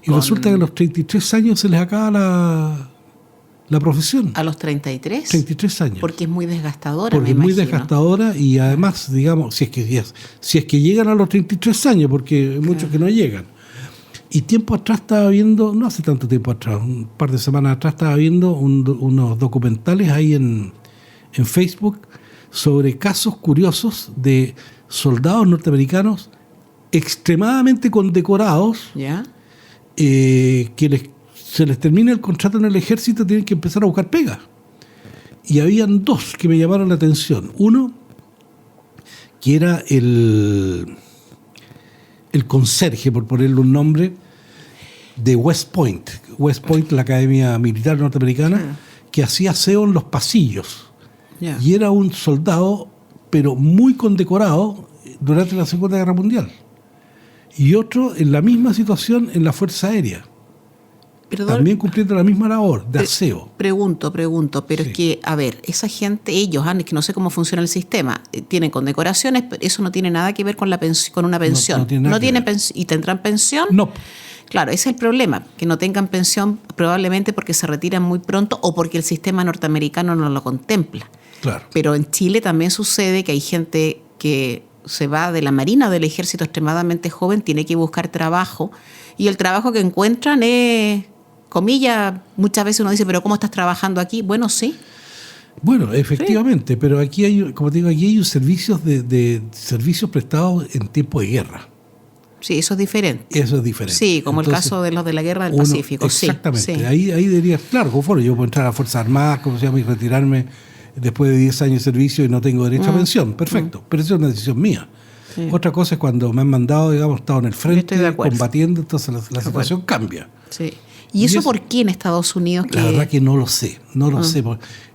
Y resulta que a los 33 años se les acaba la profesión. ¿A los 33? 33 años. Porque es muy desgastadora, porque es muy desgastadora y además, digamos, si es que llegan a los 33 años, porque hay muchos que no llegan. Y tiempo atrás estaba viendo, no hace tanto tiempo atrás, un par de semanas atrás estaba viendo unos documentales ahí en Facebook sobre casos curiosos de soldados norteamericanos extremadamente condecorados, que se les termina el contrato en el ejército, tienen que empezar a buscar pega. Y habían dos que me llamaron la atención. Uno, que era el conserje, por ponerle un nombre, de West Point, la Academia Militar Norteamericana, que hacía aseo en los pasillos. Y era un soldado, pero muy condecorado durante la Segunda Guerra Mundial. Y otro en la misma situación en la Fuerza Aérea. También cumpliendo la misma labor de aseo. Pregunto, pero es que, a ver, esa gente, ellos, que no sé cómo funciona el sistema, tienen condecoraciones, pero eso no tiene nada que ver con con una pensión. No tiene ¿y tendrán pensión? No. Claro, ese es el problema, que no tengan pensión probablemente porque se retiran muy pronto o porque el sistema norteamericano no lo contempla. Claro. Pero en Chile también sucede que hay gente que se va de la Marina o del Ejército extremadamente joven, tiene que buscar trabajo y el trabajo que encuentran es, comillas, muchas veces uno dice, pero ¿cómo estás trabajando aquí? Bueno, sí. Bueno, efectivamente, pero aquí hay, como te digo, aquí hay servicios de servicios prestados en tiempo de guerra. Sí, eso es diferente. Eso es diferente. Sí, como entonces, el caso de los de la Guerra del Pacífico. Exactamente. Sí. Ahí dirías, claro, conforme yo puedo entrar a las Fuerzas Armadas, como se llama, y retirarme después de 10 años de servicio y no tengo derecho a pensión. Perfecto. Pero eso es una decisión mía. Sí. Otra cosa es cuando me han mandado, digamos, he estado en el frente combatiendo, entonces la situación cambia. Sí. ¿Y eso por qué en Estados Unidos? La verdad que no lo sé, sé.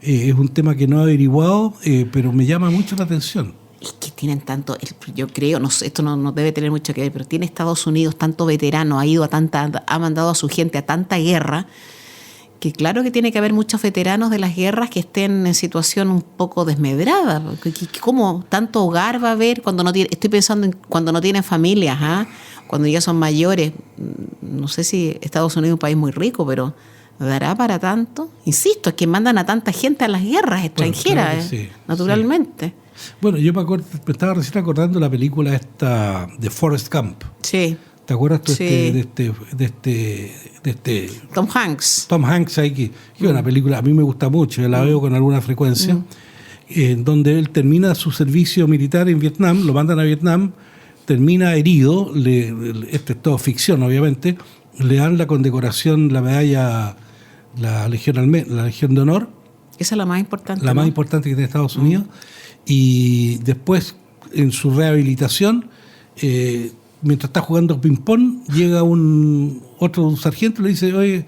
Es un tema que no he averiguado, pero me llama mucho la atención. Es que tienen tanto, yo creo, no sé, esto no debe tener mucho que ver, pero tiene Estados Unidos tanto veterano, ha mandado a su gente a tanta guerra, que claro que tiene que haber muchos veteranos de las guerras que estén en situación un poco desmedrada. ¿Cómo tanto hogar va a haber cuando no tiene? Estoy pensando en cuando no tienen familias, cuando ya son mayores. No sé si Estados Unidos es un país muy rico, pero ¿dará para tanto? Insisto, es que mandan a tanta gente a las guerras extranjeras, claro, sí, naturalmente. Sí. Bueno, yo me estaba recién acordando la película esta de Forrest Gump. Sí. ¿Te acuerdas tú sí. de este Tom Hanks? Tom Hanks, que es una película, a mí me gusta mucho, yo la veo con alguna frecuencia, donde él termina su servicio militar en Vietnam, lo mandan a Vietnam, termina herido, esto es todo ficción obviamente, le dan la condecoración, la medalla, la Legión de Honor. Esa es la más importante. La más importante que tiene Estados Unidos. Y después, en su rehabilitación, mientras está jugando ping-pong, llega otro sargento y le dice, oye,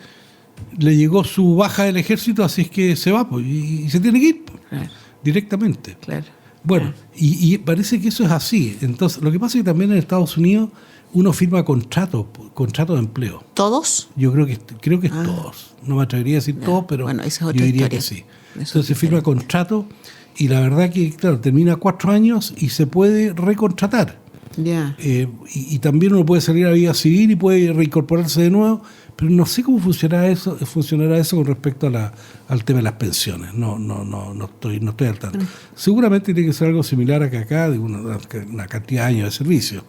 le llegó su baja del ejército, así es que se va, pues, y se tiene que ir, pues, directamente. Claro. Bueno, y parece que eso es así. Entonces, lo que pasa es que también en Estados Unidos uno firma contrato de empleo. ¿Todos? Yo creo que es todos. No me atrevería a decir todos, pero bueno, esa es otra yo diría historia. que sí. Entonces se firma contrato y la verdad que, claro, termina 4 años y se puede recontratar. Yeah. Y también uno puede salir a vida civil y puede reincorporarse de nuevo, pero no sé cómo funcionará eso con respecto al tema de las pensiones. No estoy al tanto. Seguramente tiene que ser algo similar a que acá, de una cantidad de años de servicio.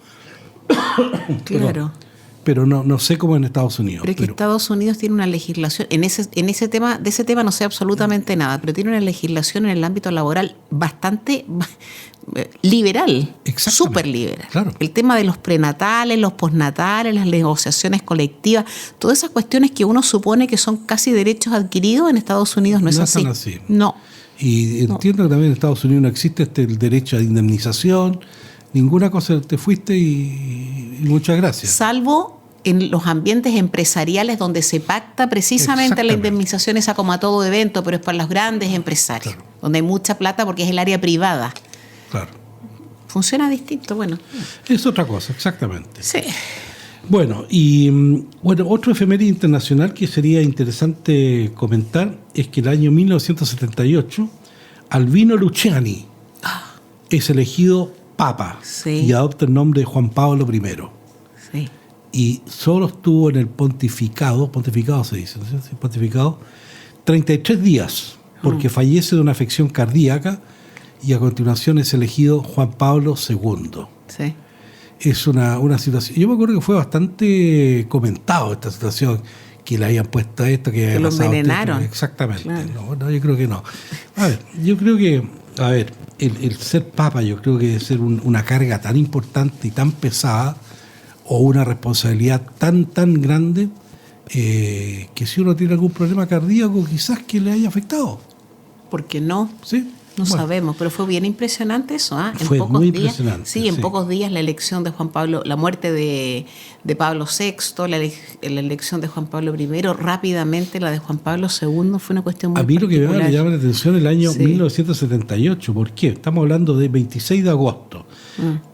Claro. Pero no sé cómo en Estados Unidos. Pero es que Estados Unidos tiene una legislación, de ese tema no sé absolutamente nada, pero tiene una legislación en el ámbito laboral bastante liberal, súper liberal. Claro. El tema de los prenatales, los postnatales, las negociaciones colectivas, todas esas cuestiones que uno supone que son casi derechos adquiridos, en Estados Unidos no es así. No están así. No. Y entiendo que también en Estados Unidos no existe el derecho a indemnización, ninguna cosa, te fuiste y muchas gracias. Salvo en los ambientes empresariales donde se pacta precisamente la indemnización esa como a todo evento, pero es para los grandes empresarios, claro, donde hay mucha plata porque es el área privada. Claro. Funciona distinto, bueno. Es otra cosa, exactamente. Sí. Bueno, otro efeméride internacional que sería interesante comentar es que el año 1978 Albino Luciani es elegido Papa, sí, y adopta el nombre de Juan Pablo I. Sí. Y solo estuvo en el pontificado se dice, ¿no? Sí, pontificado, 33 días, porque fallece de una afección cardíaca y a continuación es elegido Juan Pablo II. Sí. Es una situación. Yo me acuerdo que fue bastante comentado esta situación, que le habían puesto esto, que lo envenenaron. Exactamente. Claro. No, yo creo que no. El ser papa, yo creo que debe ser una carga tan importante y tan pesada, o una responsabilidad tan grande, que si uno tiene algún problema cardíaco, quizás que le haya afectado. ¿Por qué no? Sí. No sabemos, pero fue bien impresionante eso, ¿eh? Fue muy impresionante. Sí, en pocos días la elección de Juan Pablo, la muerte de Pablo VI, la elección de Juan Pablo I, rápidamente la de Juan Pablo II, fue una cuestión muy particular. A mí lo que me llama la atención el año 1978, ¿por qué? Estamos hablando de 26 de agosto,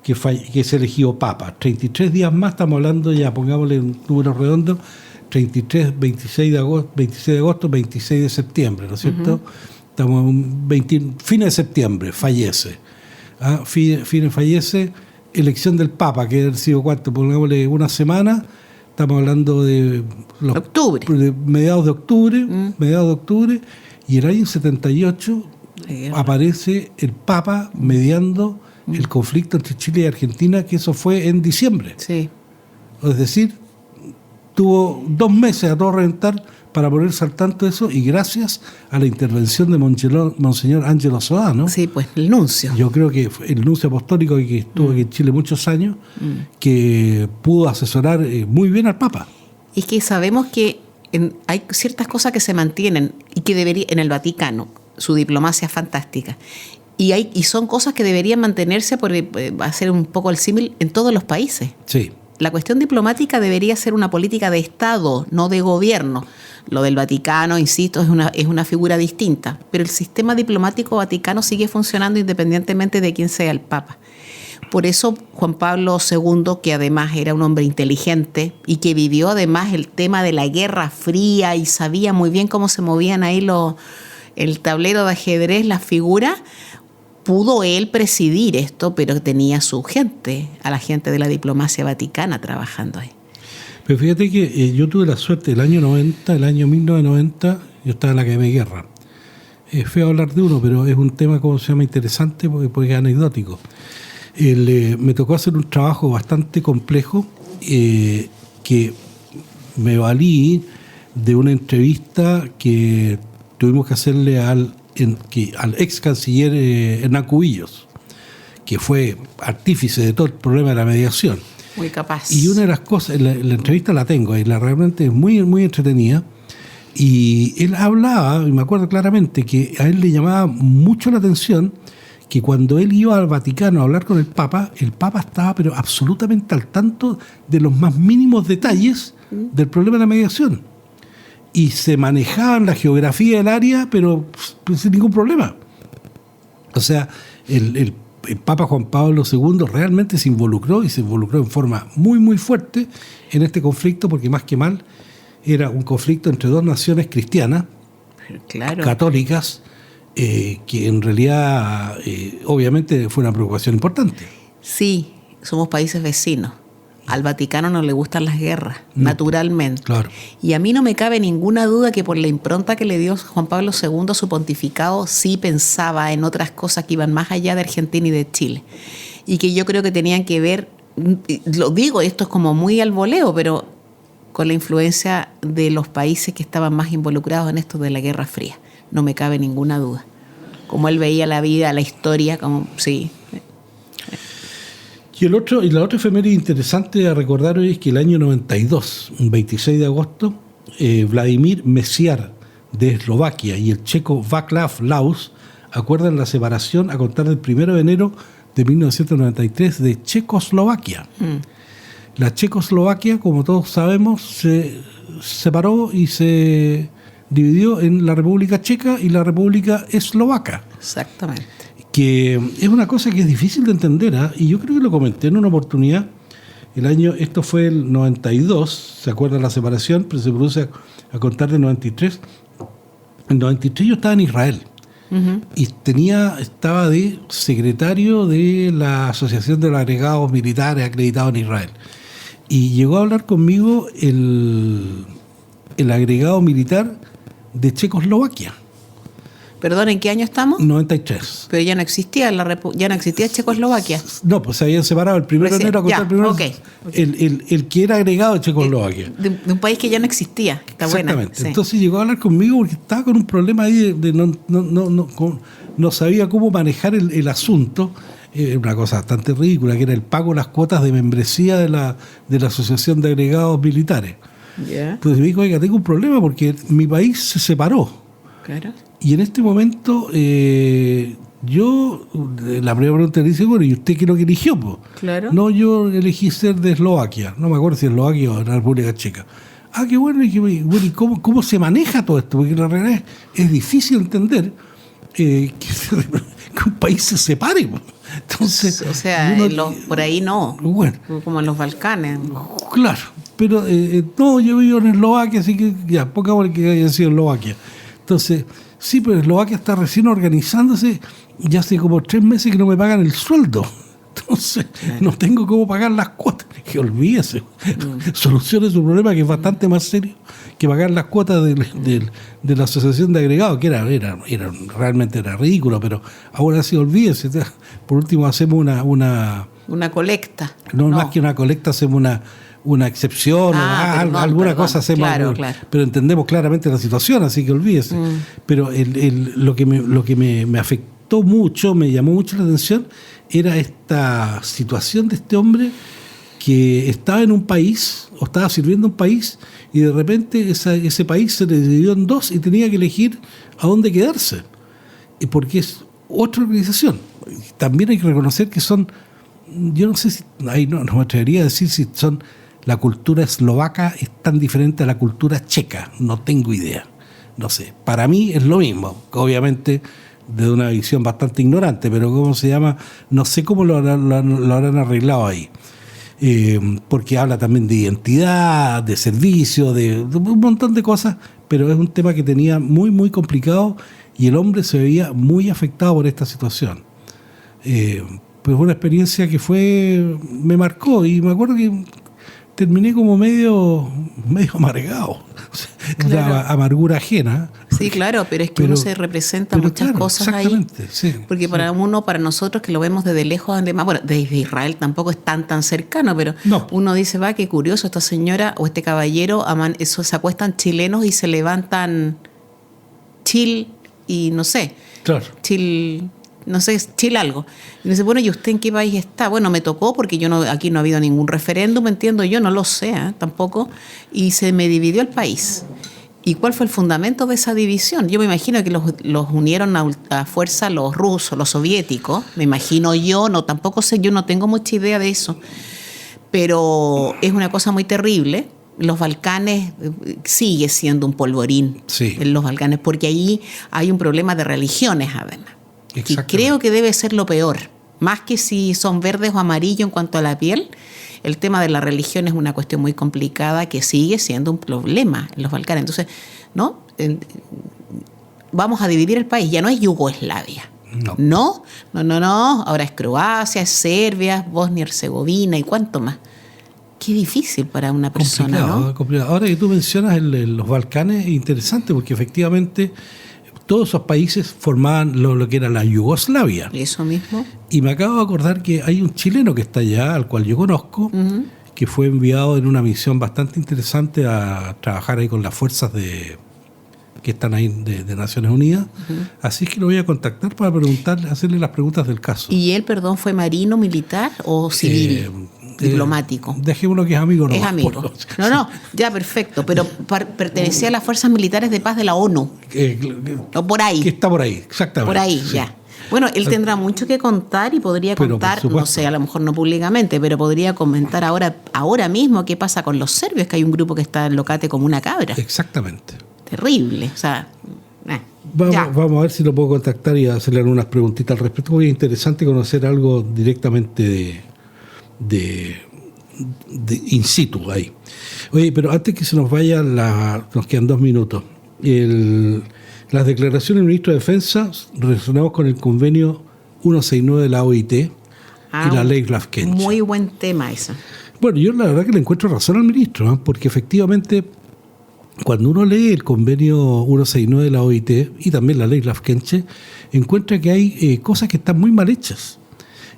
que se eligió Papa. 33 días más, estamos hablando, ya pongámosle un número redondo, 26 de agosto, 26 de septiembre, ¿no es cierto? Estamos fines de septiembre, fallece. Fallece, elección del Papa, que ha sido pongámosle una semana, estamos hablando de mediados de octubre, y el año 78 aparece el Papa mediando el conflicto entre Chile y Argentina, que eso fue en diciembre. Sí. Es decir, tuvo 2 meses a todo reventar para ponerse al tanto de eso, y gracias a la intervención de Monseñor Ángelo Sodá, ¿no? Sí, pues el nuncio. Yo creo que fue el nuncio apostólico que estuvo aquí en Chile muchos años, que pudo asesorar muy bien al Papa. Y que sabemos que hay ciertas cosas que se mantienen y que debería en el Vaticano, su diplomacia es fantástica. Y son cosas que deberían mantenerse, porque va a ser un poco el símil en todos los países. Sí. La cuestión diplomática debería ser una política de Estado, no de gobierno. Lo del Vaticano, insisto, es una figura distinta, pero el sistema diplomático vaticano sigue funcionando independientemente de quién sea el Papa. Por eso Juan Pablo II, que además era un hombre inteligente y que vivió además el tema de la Guerra Fría y sabía muy bien cómo se movían ahí el tablero de ajedrez, las figuras, pudo él presidir esto, pero tenía su gente, a la gente de la diplomacia vaticana trabajando ahí. Pero fíjate que yo tuve la suerte el año 1990, yo estaba en la Academia de Guerra. Es feo hablar de uno, pero es un tema, ¿cómo se llama?, interesante porque es anecdótico. Me tocó hacer un trabajo bastante complejo que me valí de una entrevista que tuvimos que hacerle al ex canciller Hernán Cubillos, que fue artífice de todo el problema de la mediación. Muy capaz. Y una de las cosas, la entrevista la tengo ahí, realmente es muy, muy entretenida, y él hablaba, y me acuerdo claramente, que a él le llamaba mucho la atención que cuando él iba al Vaticano a hablar con el Papa estaba pero absolutamente al tanto de los más mínimos detalles del problema de la mediación. Y se manejaban la geografía del área, pero sin ningún problema. O sea, el Papa Juan Pablo II realmente se involucró en forma muy, muy fuerte en este conflicto, porque más que mal era un conflicto entre dos naciones cristianas, claro, católicas, que en realidad obviamente fue una preocupación importante. Sí, somos países vecinos. Al Vaticano no le gustan las guerras, naturalmente. Claro. Y a mí no me cabe ninguna duda que por la impronta que le dio Juan Pablo II a su pontificado, sí pensaba en otras cosas que iban más allá de Argentina y de Chile. Y que yo creo que tenían que ver, lo digo, esto es como muy al voleo, pero con la influencia de los países que estaban más involucrados en esto de la Guerra Fría. No me cabe ninguna duda. Como él veía la vida, la historia, como sí. Y la otra efeméride interesante a recordar hoy es que el año 92, un 26 de agosto, Vladimir Mesiar de Eslovaquia y el checo Václav Klaus acuerdan la separación a contar del 1 de enero de 1993 de Checoslovaquia. La Checoslovaquia, como todos sabemos, se separó y se dividió en la República Checa y la República Eslovaca. Exactamente. Que es una cosa que es difícil de entender, ¿eh? Y yo creo que lo comenté en una oportunidad. Esto fue el 92, ¿se acuerdan la separación? Pero se produce a contar del 93. En 93 yo estaba en Israel. Y estaba de secretario de la Asociación de los Agregados Militares acreditados en Israel. Y llegó a hablar conmigo el agregado militar de Checoslovaquia. Perdón, ¿en qué año estamos? 93. Pero ya no existía Checoslovaquia. No, pues se habían separado el 1 de enero a contar el 1 de enero. El que era agregado de Checoslovaquia. De un país que ya no existía. Está buena. Exactamente. Sí. Entonces llegó a hablar conmigo porque estaba con un problema ahí no sabía cómo manejar el asunto. Una cosa bastante ridícula, que era el pago de las cuotas de membresía de la Asociación de Agregados Militares. Yeah. Entonces me dijo, oiga, tengo un problema porque mi país se separó. Claro. Y en este momento, la primera pregunta le dice, bueno, ¿y usted qué es lo que eligió? Po? Claro. No, yo elegí ser de Eslovaquia. No me acuerdo si Eslovaquia o la República Checa. Ah, qué bueno. ¿Y cómo se maneja todo esto? Porque la realidad es difícil entender que un país se separe. Po. Entonces, o sea, por ahí no. Bueno. Como en los Balcanes. Claro. Pero no, yo vivo en Eslovaquia, así que ya, pongamos que haya sido Eslovaquia. Entonces, sí, pero Eslovaquia está recién organizándose y hace como 3 meses que no me pagan el sueldo. Entonces, no tengo cómo pagar las cuotas. Que olvídese. Solucione su problema, que es bastante más serio que pagar las cuotas de la Asociación de Agregados, que realmente era ridículo, pero ahora sí, olvídese. Por último, hacemos una colecta. No, más que una colecta, hacemos una excepción, alguna cosa hacemos, claro. pero entendemos claramente la situación, así que olvídese. Pero lo que me afectó mucho, me llamó mucho la atención, era esta situación de este hombre que estaba en un país, o estaba sirviendo un país, y de repente ese país se le dividió en dos y tenía que elegir a dónde quedarse. Y porque es otra organización. También hay que reconocer que son, yo no sé si, ahí no me atrevería a decir si son, la cultura eslovaca es tan diferente a la cultura checa, no tengo idea. No sé, para mí es lo mismo, obviamente de una visión bastante ignorante, pero ¿cómo se llama? No sé cómo lo habrán arreglado ahí. Porque habla también de identidad, de servicio, de un montón de cosas, pero es un tema que tenía muy, muy complicado y el hombre se veía muy afectado por esta situación. Pues una experiencia que me marcó, y me acuerdo que terminé como medio amargado, claro. La amargura ajena. Sí, claro, pero es que uno se representa muchas cosas ahí. Sí, porque para nosotros que lo vemos desde lejos, además, bueno, desde Israel tampoco es tan cercano, pero uno dice, va, qué curioso, esta señora o este caballero, eso se acuestan chilenos y se levantan chill y no sé, claro. Chill algo. Y dice, bueno, ¿y usted en qué país está? Bueno, me tocó porque aquí no ha habido ningún referéndum, entiendo yo, no lo sé, tampoco, y se me dividió el país. ¿Y cuál fue el fundamento de esa división? Yo me imagino que los unieron a fuerza los rusos, los soviéticos, me imagino yo, tampoco sé, yo no tengo mucha idea de eso, pero es una cosa muy terrible. Los Balcanes sigue siendo un polvorín, en los Balcanes, porque ahí hay un problema de religiones, además. Y creo que debe ser lo peor, más que si son verdes o amarillos en cuanto a la piel. El tema de la religión es una cuestión muy complicada que sigue siendo un problema en los Balcanes. Entonces, vamos a dividir el país, ya no es Yugoslavia. No. Ahora es Croacia, es Serbia, Bosnia-Herzegovina y cuánto más. Qué difícil para una persona, ¿no? Complicado. Ahora que tú mencionas los Balcanes, es interesante porque efectivamente todos esos países formaban lo que era la Yugoslavia. Eso mismo. Y me acabo de acordar que hay un chileno que está allá, al cual yo conozco, que fue enviado en una misión bastante interesante a trabajar ahí con las fuerzas que están ahí de Naciones Unidas. Así que lo voy a contactar para hacerle las preguntas del caso. ¿Y él, fue marino, militar o civil? Diplomático. Dejémoslo que es amigo. Es amigo. Ya, perfecto. Pero pertenecía a las Fuerzas Militares de Paz de la ONU. O por ahí. Que está por ahí, exactamente. Por ahí, sí. Ya. Bueno, él tendrá mucho que contar y podría contar, no sé, a lo mejor no públicamente, pero podría comentar ahora mismo qué pasa con los serbios, que hay un grupo que está en Locate como una cabra. Exactamente. Terrible. O sea, vamos a ver si lo puedo contactar y hacerle algunas preguntitas al respecto, porque es interesante conocer algo directamente de in situ ahí. Oye, pero antes que se nos vaya, nos quedan 2 minutos. Las declaraciones del ministro de Defensa relacionadas con el convenio 169 de la OIT y la ley Lafkenche. Muy buen tema eso. Bueno, yo la verdad que le encuentro razón al ministro, porque efectivamente cuando uno lee el convenio 169 de la OIT y también la ley Lafkenche, encuentra que hay cosas que están muy mal hechas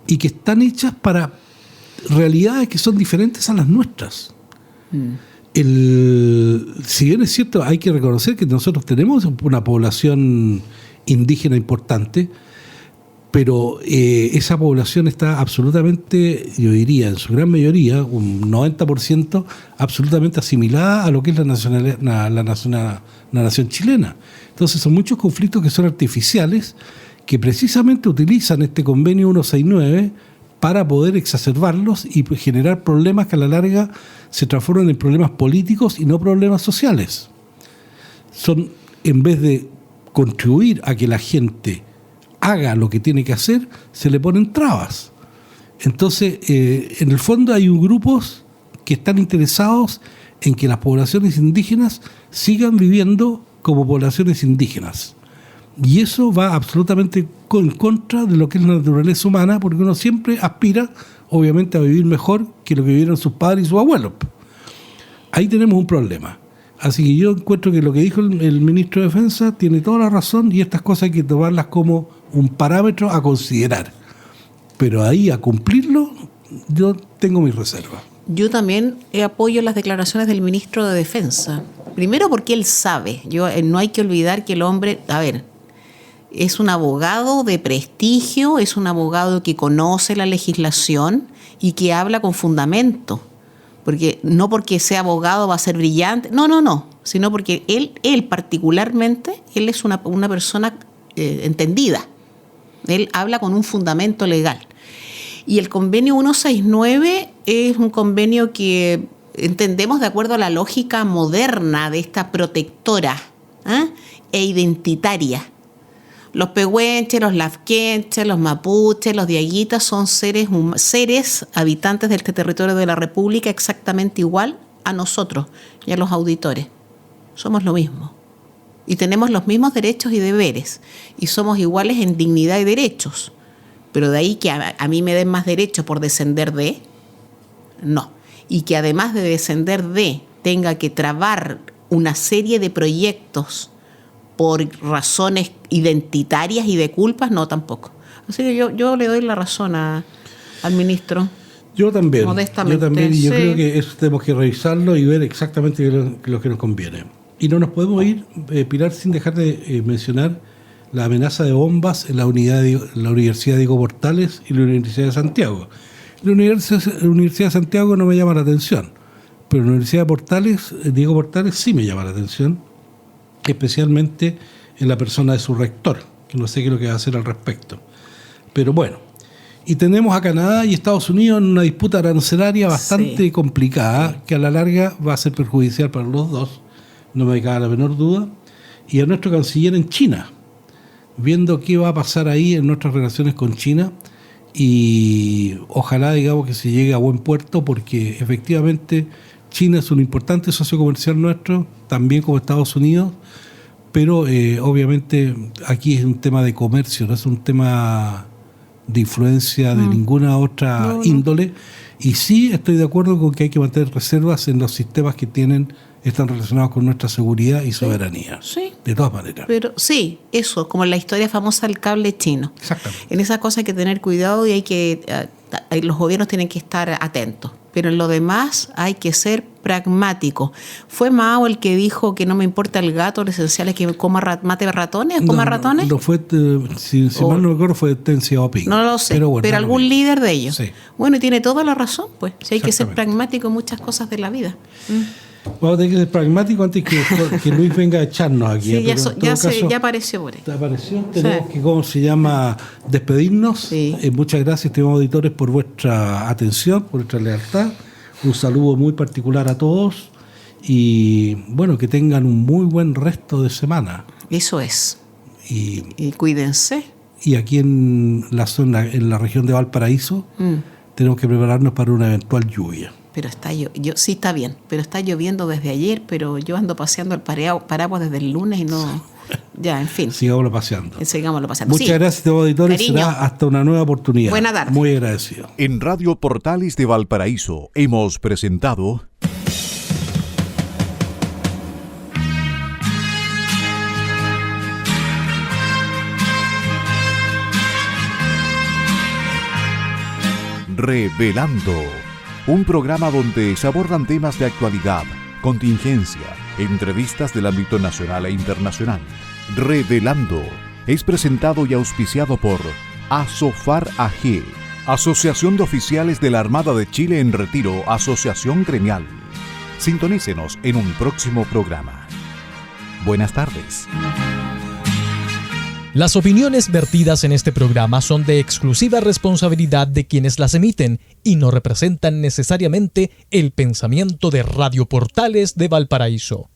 y que están hechas para realidades que son diferentes a las nuestras. Si bien es cierto, hay que reconocer que nosotros tenemos una población indígena importante, pero esa población está absolutamente, yo diría, en su gran mayoría, un 90%, absolutamente asimilada a lo que es la nación chilena. Entonces son muchos conflictos que son artificiales, que precisamente utilizan este convenio 169 para poder exacerbarlos y generar problemas que a la larga se transforman en problemas políticos y no problemas sociales. En vez de contribuir a que la gente haga lo que tiene que hacer, se le ponen trabas. Entonces, en el fondo hay grupos que están interesados en que las poblaciones indígenas sigan viviendo como poblaciones indígenas. Y eso va absolutamente en contra de lo que es la naturaleza humana, porque uno siempre aspira, obviamente, a vivir mejor que lo que vivieron sus padres y sus abuelos. Ahí tenemos un problema. Así que yo encuentro que lo que dijo el ministro de Defensa tiene toda la razón y estas cosas hay que tomarlas como un parámetro a considerar. Pero ahí, a cumplirlo, yo tengo mis reservas. Yo también apoyo las declaraciones del ministro de Defensa. Primero porque él sabe. No hay que olvidar que el hombre, es un abogado de prestigio, es un abogado que conoce la legislación y que habla con fundamento. Porque no porque sea abogado va a ser brillante, no, sino porque él particularmente, él es una persona entendida. Él habla con un fundamento legal. Y el convenio 169 es un convenio que entendemos de acuerdo a la lógica moderna de esta protectora e identitaria. Los pehuenches, los lafkenches, los mapuches, los diaguitas son seres habitantes de este territorio de la República exactamente igual a nosotros y a los auditores. Somos lo mismo. Y tenemos los mismos derechos y deberes. Y somos iguales en dignidad y derechos. Pero de ahí que a mí me den más derechos por descender de, no. Y que además de descender de, tenga que trabar una serie de proyectos por razones identitarias y de culpas, no, tampoco. Así que yo le doy la razón al ministro. Yo también. Modestamente. Y yo creo que eso tenemos que revisarlo y ver exactamente lo que nos conviene. Y no nos podemos ir, Pilar, sin dejar de mencionar la amenaza de bombas en la Universidad Diego Portales y la Universidad de Santiago. La Universidad de Santiago no me llama la atención, pero la Universidad de Portales, Diego Portales, sí me llama la atención, especialmente en la persona de su rector, que no sé qué es lo que va a hacer al respecto. Pero bueno, y tenemos a Canadá y Estados Unidos en una disputa arancelaria bastante complicada, que a la larga va a ser perjudicial para los dos, no me cabe la menor duda, y a nuestro canciller en China, viendo qué va a pasar ahí en nuestras relaciones con China, y ojalá, digamos, que se llegue a buen puerto, porque efectivamente China es un importante socio comercial nuestro, también como Estados Unidos, pero obviamente aquí es un tema de comercio, no es un tema de influencia de ninguna otra índole. Y sí estoy de acuerdo con que hay que mantener reservas en los sistemas que están relacionados con nuestra seguridad y soberanía. Sí. De todas maneras. Pero sí, eso, como la historia famosa del cable chino. Exactamente. En esa cosa hay que tener cuidado y los gobiernos tienen que estar atentos. Pero en lo demás hay que ser pragmático. ¿Fue Mao el que dijo que no me importa el gato, lo esencial es que mate ratones? ¿Coma ratones? No fue, si mal no me acuerdo, fue Deng Xiaoping. No lo sé, pero algún líder de ellos. Sí. Bueno, y tiene toda la razón, pues. Si hay que ser pragmático en muchas cosas de la vida. Vamos a tener que ser pragmático antes que Luis venga a echarnos aquí. Sí, ya apareció por ahí. Apareció. Tenemos que, ¿cómo se llama?, despedirnos. Sí. Muchas gracias, estimados auditores, por vuestra atención, por vuestra lealtad. Un saludo muy particular a todos y, bueno, que tengan un muy buen resto de semana. Eso es. Y cuídense. Y aquí en la zona, en la región de Valparaíso, tenemos que prepararnos para una eventual lluvia. Pero sí está bien, pero está lloviendo desde ayer, pero yo ando paseando el paraguas desde el lunes y no... Ya, en fin. Sigámoslo paseando. Muchas gracias, auditores. Será hasta una nueva oportunidad. Buena tarde. Muy agradecido. En Radio Portales de Valparaíso hemos presentado Revelando, un programa donde se abordan temas de actualidad, contingencia, entrevistas del ámbito nacional e internacional. Revelando es presentado y auspiciado por Asofar AG, Asociación de Oficiales de la Armada de Chile en Retiro, Asociación Gremial. Sintonícenos en un próximo programa. Buenas tardes. Las opiniones vertidas en este programa son de exclusiva responsabilidad de quienes las emiten y no representan necesariamente el pensamiento de Radio Portales de Valparaíso.